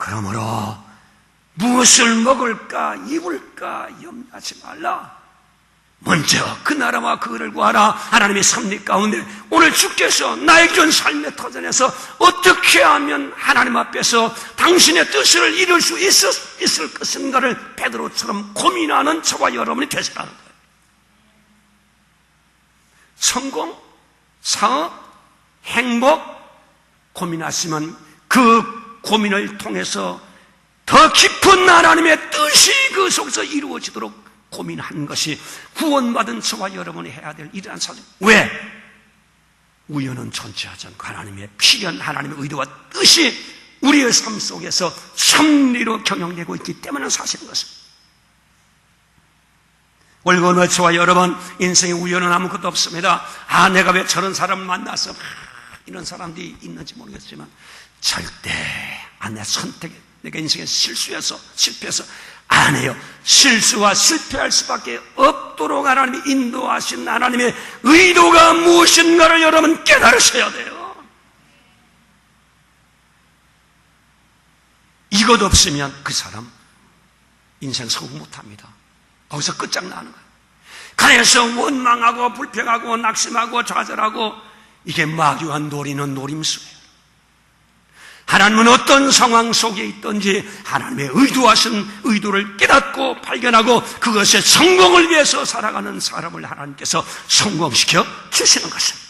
그러므로 무엇을 먹을까 입을까 염려하지 말라. 먼저 그 나라와 그를 구하라. 하나님의 섭리 가운데 오늘 주께서 나에게 준 삶의 터전에서 어떻게 하면 하나님 앞에서 당신의 뜻을 이룰 수 있을 것인가를 베드로처럼 고민하는 저와 여러분이 되시라는 거예요. 성공, 사업, 행복 고민하시면 그 고민을 통해서 더 깊은 하나님의 뜻이 그 속에서 이루어지도록 고민하는 것이 구원받은 저와 여러분이 해야 될 일이라는 사실. 왜? 우연은 존재하지 않고 하나님의 필연, 하나님의 의도와 뜻이 우리의 삶 속에서 섭리로 경영되고 있기 때문에 사실인 것입니다. 오늘 저와 여러분 인생에 우연은 아무것도 없습니다. 내가 왜 저런 사람을 만나서 이런 사람들이 있는지 모르겠지만 절대 내 선택에 내가 인생에 실패해서 안 해요. 실수와 실패할 수밖에 없도록 하나님이 인도하신 하나님의 의도가 무엇인가를 여러분 깨달으셔야 돼요. 이것 없으면 그 사람 인생 성공 못합니다. 거기서 끝장나는 거예요. 그래서 원망하고 불평하고 낙심하고 좌절하고 이게 마귀와 노리는 노림수예요. 하나님은 어떤 상황 속에 있든지 하나님의 의도하신 의도를 깨닫고 발견하고 그것의 성공을 위해서 살아가는 사람을 하나님께서 성공시켜 주시는 것입니다.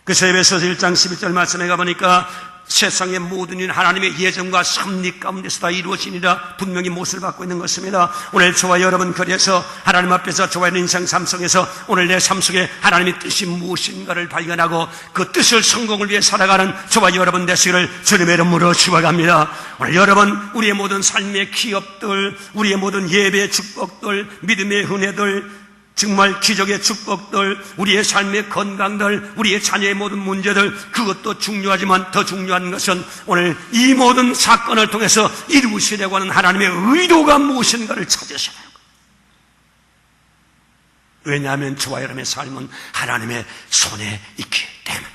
그래서 에베소서 1장 11절 말씀에 가보니까 세상의 모든 일 하나님의 예정과 섭리 가운데서 다 이루어지니라 분명히 못을 받고 있는 것입니다. 오늘 저와 여러분 그래서 하나님 앞에서 저와 인생 삶 속에서 오늘 내 삶 속에 하나님의 뜻이 무엇인가를 발견하고 그 뜻을 성공을 위해 살아가는 저와 여러분 되시기를 주님의 이름으로 축원합니다. 오늘 여러분 우리의 모든 삶의 기업들, 우리의 모든 예배의 축복들, 믿음의 은혜들, 정말 기적의 축복들, 우리의 삶의 건강들, 우리의 자녀의 모든 문제들, 그것도 중요하지만 더 중요한 것은 오늘 이 모든 사건을 통해서 이루시려고 하는 하나님의 의도가 무엇인가를 찾으셔야 해요. 왜냐하면 저와 여러분의 삶은 하나님의 손에 있기 때문에,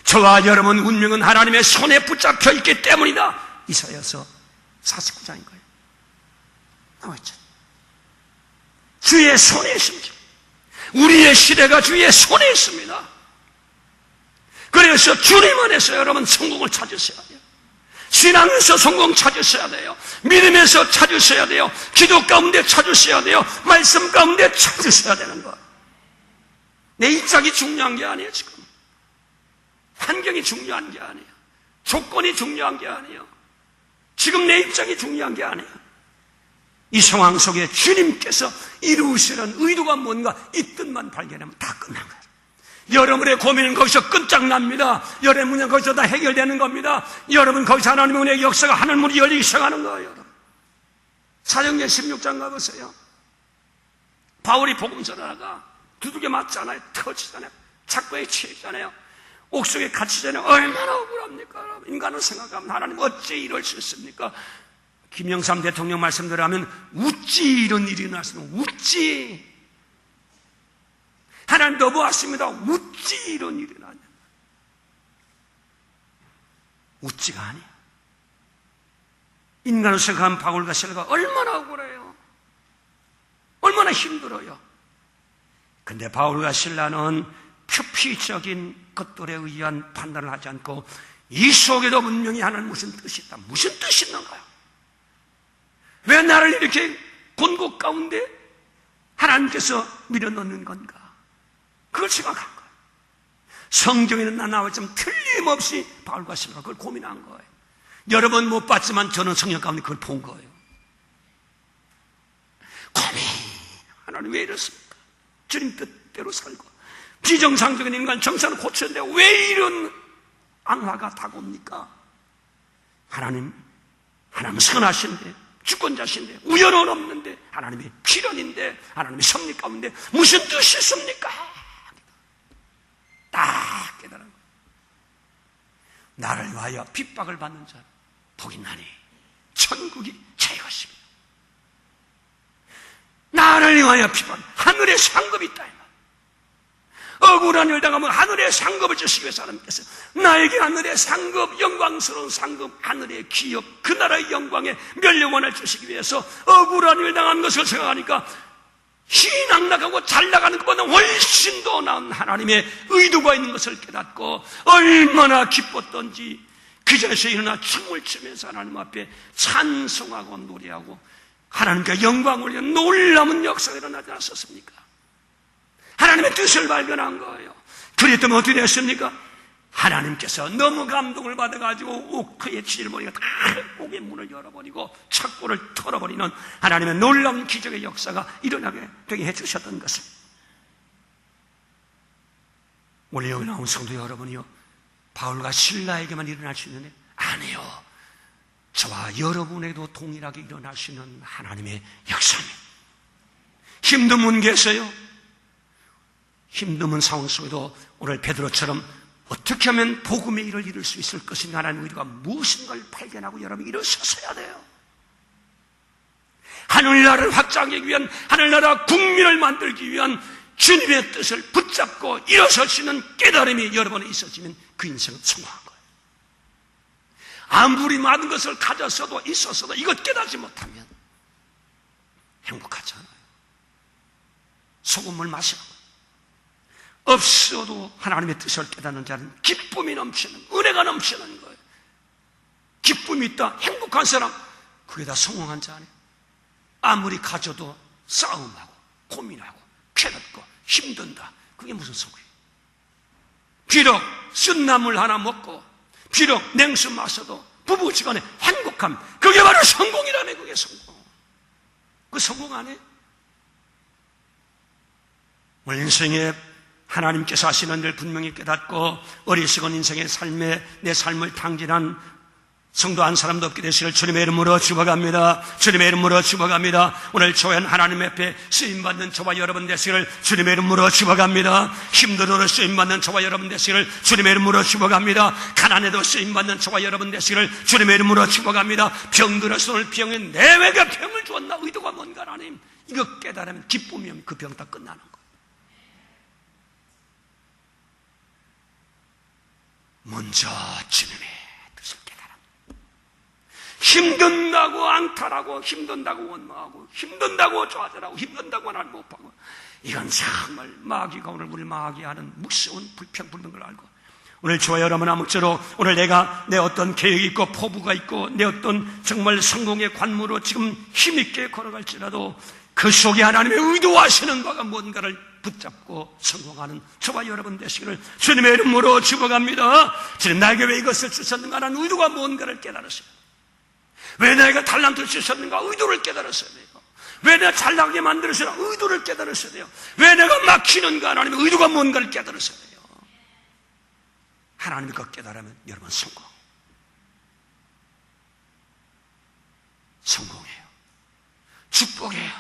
저와 여러분 운명은 하나님의 손에 붙잡혀 있기 때문이다. 이사야서 49장인 거예요. 나와있죠. 주의 손에 있습니다. 우리의 시대가 주의 손에 있습니다. 그래서 주님 안에서 여러분 성공을 찾으셔야 돼요. 신앙에서 성공 찾으셔야 돼요. 믿음에서 찾으셔야 돼요. 기도 가운데 찾으셔야 돼요. 말씀 가운데 찾으셔야 되는 거예요. 내 입장이 중요한 게 아니에요. 지금 환경이 중요한 게 아니에요. 조건이 중요한 게 아니에요. 지금 내 입장이 중요한 게 아니에요. 이 상황 속에 주님께서 이루시는 의도가 뭔가 이 뜻만 발견하면 다 끝난 거예요. 여러분의 고민은 거기서 끝장납니다. 여러분의 문제는 거기서 다 해결되는 겁니다. 여러분 거기서 하나님의 은혜의 역사가 하늘문이 열리기 시작하는 거예요. 사도행전 16장 가보세요. 바울이 복음 전하다가 두들겨 맞잖아요. 터지잖아요. 착고에 치이잖아요. 옥속에 갇히잖아요. 얼마나 억울합니까? 인간은 생각하면 하나님 어찌 이럴 수 있습니까? 김영삼 대통령 말씀대로 하면 어찌 이런 일이 났으면 어찌 하나님 너무하십니다. 어찌 이런 일이 나냐. 어찌가 아니야. 인간을 생각하면 바울과 실라가 얼마나 억울해요. 얼마나 힘들어요. 근데 바울과 실라는 표피적인 것들에 의한 판단을 하지 않고 이 속에도 분명히 하나님 무슨 뜻이 있다. 무슨 뜻이 있는가요? 왜 나를 이렇게 곤고 가운데 하나님께서 밀어넣는 건가? 그걸 생각한 거예요. 성경에는 나와있지만 틀림없이 바울과 실라가 그걸 고민한 거예요. 여러 번 못 봤지만 저는 성경 가운데 그걸 본 거예요. 고민. 하나님 왜 이렇습니까? 주님 뜻대로 살고 비정상적인 인간 정상을 고쳤는데 왜 이런 악화가 다가옵니까? 하나님은 선하신데 주권자신데 우연은 없는데 하나님의 필연인데 하나님의 섭리 가운데 무슨 뜻이 있습니까? 딱 깨달은 거예요. 나를 위하여 핍박을 받는 자 복이 나니 천국이 제 것입니다. 나를 위하여 핍박, 하늘에 상급이 있다. 억울한 일 당하면 하늘의 상급을 주시기 위해서 하나님께서 나에게 하늘의 상급, 영광스러운 상급, 하늘의 기업, 그 나라의 영광의 멸류관을 주시기 위해서 억울한 일 당한 것을 생각하니까 희낙낙하고 잘 나가는 것보다 훨씬 더 나은 하나님의 의도가 있는 것을 깨닫고 얼마나 기뻤던지 그 자리에서 일어나 춤을 추면서 하나님 앞에 찬송하고 노래하고 하나님께 영광을 올려 놀라운 역사가 일어나지 않았었습니까? 하나님의 뜻을 발견한 거예요. 그랬더니 어떻게 됐습니까? 하나님께서 너무 감동을 받아가지고 그의 치질 머리가 다 옥의 문을 열어버리고 창고를 털어버리는 하나님의 놀라운 기적의 역사가 일어나게 되게 해주셨던 것을, 오늘 여기 나온 성도 여러분이요, 바울과 실라에게만 일어날 수 있는데 아니요, 저와 여러분에게도 동일하게 일어날 수 있는 하나님의 역사입니다. 힘든 분 계세요? 힘든 상황 속에도 오늘 베드로처럼 어떻게 하면 복음의 일을 이룰 수 있을 것인가 하나님의 의도가 무엇인가를 발견하고 여러분이 일어서셔야 돼요. 하늘나라를 확장하기 위한, 하늘나라 국민을 만들기 위한 주님의 뜻을 붙잡고 일어설 수 있는 깨달음이 여러분에 있어지면 그 인생은 성공한 거예요. 아무리 많은 것을 가졌어도 있었어도 이것 깨닫지 못하면 행복하지 않아요. 소금물 마시고 없어도 하나님의 뜻을 깨닫는 자는 기쁨이 넘치는, 은혜가 넘치는 거예요. 기쁨이 있다, 행복한 사람, 그게 다 성공한 자 아니에요. 아무리 가져도 싸움하고 고민하고 괴롭고 힘든다, 그게 무슨 성공이에요? 비록 쓴나물 하나 먹고 비록 냉수 마셔도 부부지간에 행복함, 그게 바로 성공이라며. 그게 성공. 그 성공 안 해? 오늘 인생에 하나님께서 하시는 일 분명히 깨닫고 어리석은 인생의 삶에 내 삶을 탕진한 성도 한 사람도 없게 되시길 주님의 이름으로 축복합니다. 주님의 이름으로 축복합니다. 오늘 조연 하나님 앞에 쓰임받는 저와 여러분 되시기를 주님의 이름으로 축복합니다. 힘들어도 쓰임받는 저와 여러분 되시기를 주님의 이름으로 축복합니다. 가난해도 쓰임받는 저와 여러분 되시기를 주님의 이름으로 축복합니다. 병들어서 오늘 병에 내외가 병을 주었나, 의도가 뭔가 하나님, 이거 깨달으면 기쁨이 오면 그 병 다 끝나는 거예요. 먼저 주님의 뜻을 깨달아. 힘든다고 앙탈하고, 힘든다고 원망하고, 힘든다고 좌절하고, 힘든다고 하나님 못 하고, 이건 정말 마귀가 오늘 우리를 마귀하는 무서운 불평불능을 걸 알고, 오늘 저와 여러분 아무쪼록 오늘 내가 내 어떤 계획이 있고 포부가 있고 내 어떤 정말 성공의 관무로 지금 힘있게 걸어갈지라도 그 속에 하나님의 의도하시는 바가 뭔가를 붙잡고 성공하는 저와 여러분 되시기를 주님의 이름으로 축복합니다. 주님, 나에게 왜 이것을 주셨는가 하는 의도가 뭔가를 깨달으세요. 왜 내가 달란트를 주셨는가, 의도를 깨달으셔야 돼요. 왜 내가 잘나게 만들으시나, 의도를 깨달으셔야 돼요. 왜 내가 막히는가 하나님의 의도가 뭔가를 깨달으셔야 돼요. 하나님이 그걸 깨달으면 여러분 성공해요. 축복해요.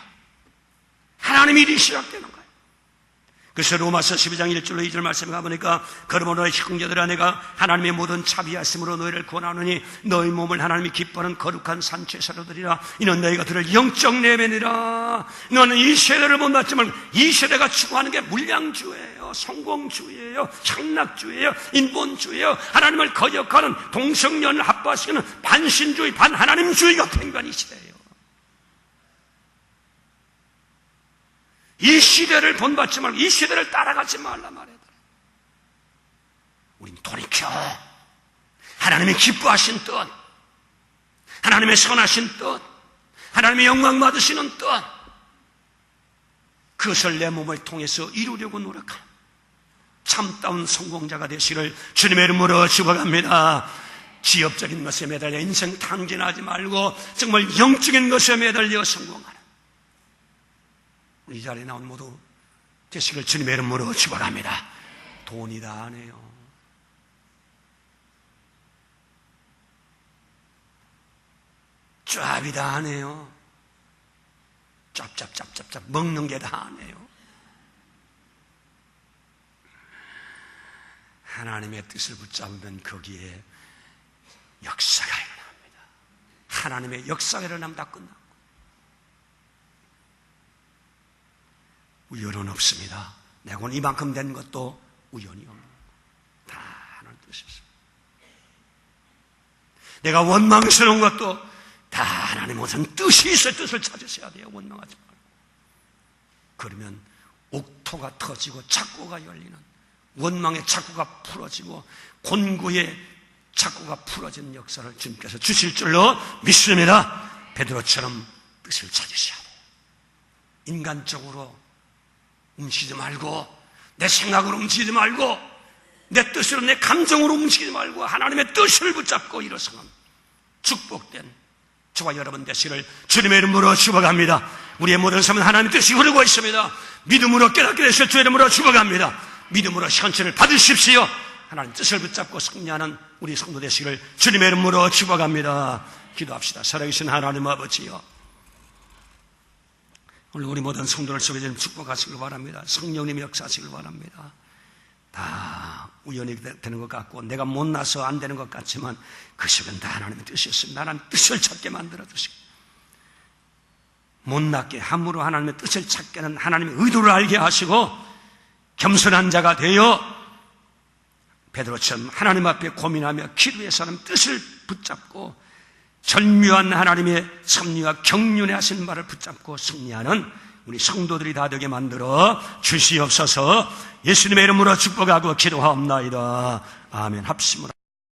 하나님의 일이 시작되는 거예요. 그래서 로마서 12장 1절로 2절 말씀에 가보니까 그러므로 형제들아, 내가 하나님의 모든 자비하심으로 너희를 권하노니 너희 몸을 하나님이 기뻐하는 거룩한 산제사로 드리라. 이는 너희가 들을 영적 내면이라. 너는 이 세대를 못 봤지만 이 세대가 추구하는 게 물량주의예요, 성공주의예요, 향락주의예요, 인본주의예요. 하나님을 거역하는, 동성연을 합법화시키는 반신주의, 반하나님주의가 팽배한 이 시대예요. 이 시대를 본받지 말고 이 시대를 따라가지 말라 말해야 돼. 우린 돌이켜 하나님의 기뻐하신 뜻, 하나님의 선하신 뜻, 하나님의 영광 받으시는 뜻, 그것을 내 몸을 통해서 이루려고 노력하는 참다운 성공자가 되시기를 주님의 이름으로 축복합니다. 지엽적인 것에 매달려 인생 탕진하지 말고 정말 영적인 것에 매달려 성공하는 이 자리에 나온 모두 되시길 주님의 이름으로 축복합니다. 돈이 다 아네요. 짭이 다 아네요. 짭짭짭짭짭 먹는 게 다 아네요. 하나님의 뜻을 붙잡으면 거기에 역사가 일어납니다. 하나님의 역사가 일어나면 다 끝나고. 우열은 없습니다. 내가 이만큼 된 것도 우연이 없는 다 하나님 뜻이었습니다. 내가 원망스러운 것도 다 하나님 무슨 뜻이 있어야 뜻을 찾으셔야 돼요. 원망하지 말고. 그러면 옥토가 터지고 착고가 열리는, 원망의 착고가 풀어지고 곤고의 착고가 풀어지는 역사를 주님께서 주실 줄로 믿습니다. 베드로처럼 뜻을 찾으셔야 돼요. 인간적으로 움직이지 말고, 내 생각으로 움직이지 말고, 내 뜻으로, 내 감정으로 움직이지 말고 하나님의 뜻을 붙잡고 일어서는 축복된 저와 여러분 되시기를 주님의 이름으로 축복합니다. 우리의 모든 삶은 하나님의 뜻이 흐르고 있습니다. 믿음으로 깨닫게 되실 주의 이름으로 축복합니다. 믿음으로 현천을 받으십시오. 하나님 뜻을 붙잡고 승리하는 우리 성도 되시기를 주님의 이름으로 축복합니다. 기도합시다. 살아계신 하나님 아버지요, 오늘 우리 모든 성도를 속에 좀 축복하시길 바랍니다. 성령님이 역사하시길 바랍니다. 다 우연히 되는 것 같고 내가 못나서 안 되는 것 같지만 그 속은 다 하나님의 뜻이었습니다. 하나님 뜻을 찾게 만들어 주시고, 못났게 함부로 하나님의 뜻을 찾게는 하나님의 의도를 알게 하시고, 겸손한 자가 되어 베드로처럼 하나님 앞에 고민하며 기도해서 하나님 뜻을 붙잡고 절묘한 하나님의 섭리와 경륜에 하신 말을 붙잡고 승리하는 우리 성도들이 다 되게 만들어 주시옵소서. 예수님의 이름으로 축복하고 기도하옵나이다. 아멘. 합심으로